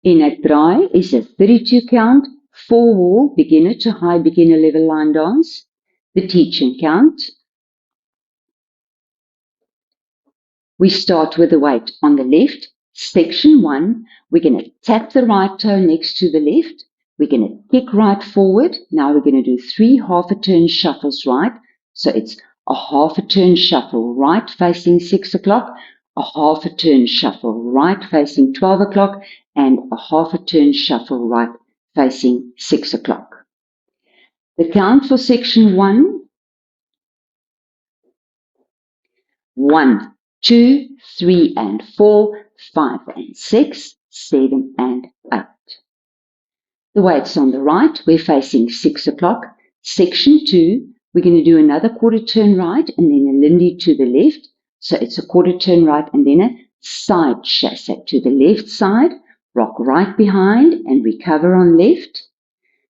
In Ek Draai is a 32 count, 4-wall beginner to high beginner level line dance. The teaching count. We start with the weight on the left. Section 1, we're going to tap the right toe next to the left. We're going to kick right forward. Now we're going to do 3 half a turn shuffles right. So it's a half a turn shuffle right facing 6 o'clock, a half a turn shuffle right facing 12 o'clock, and a half a turn shuffle right facing 6 o'clock. The count for section 1, 1, 2, 3 and 4, 5 and 6, 7 and 8. The weight's on the right, we're facing 6 o'clock. Section 2, we're going to do another quarter turn right and then a lindy to the left. So it's a quarter turn right and then a side chassé to the left side. Rock right behind and recover on left.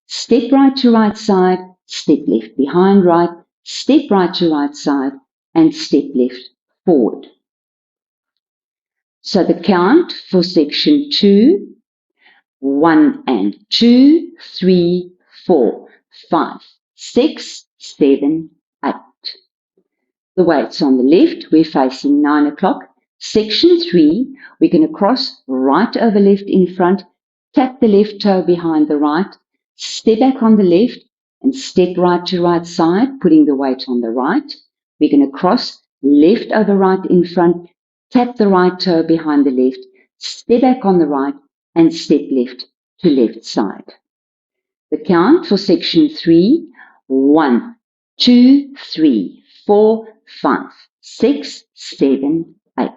Step right to right side, step left behind right, step right to right side, and step left forward. So the count for section 2, 1 and 2, 3, 4, 5, 6, 7, 8. The weight's on the left, we're facing 9 o'clock. Section 3, we're going to cross right over left in front, tap the left toe behind the right, step back on the left, and step right to right side, putting the weight on the right. We're going to cross left over right in front, tap the right toe behind the left, step back on the right, and step left to left side. The count for section 3, 1, 2, 3, 4, 5, 6, 7, 8.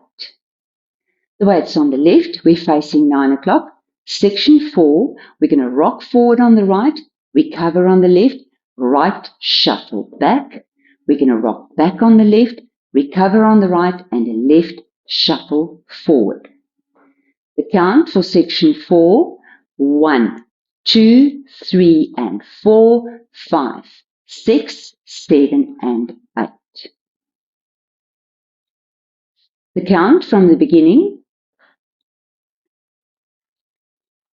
The weight's on the left, we're facing 9 o'clock. Section 4, we're going to rock forward on the right, recover on the left, right shuffle back. We're going to rock back on the left, recover on the right, and a left shuffle forward. The count for section 4, 1, 2, 3 and 4, 5, 6, 7 and 8. The count from the beginning.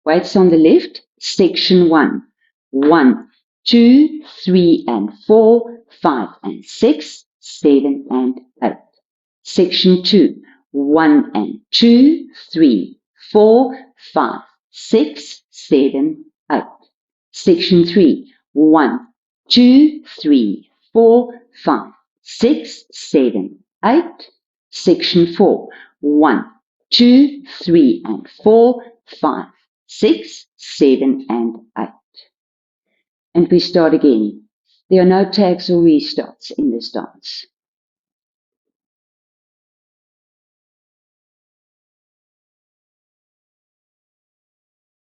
Weights on the left, section 1, 1, 2, 3 and 4, 5 and 6, 7 and 8. Section 2, 1 and 2, 3, 4, 5, 6, 7, 8. Section 3, 1, 2, 3, 4, 5, 6, 7, 8. Section 4, 1, 2, 3 and 4, 5, 6, 7 and 8. And we start again. There are no tags or restarts in this dance.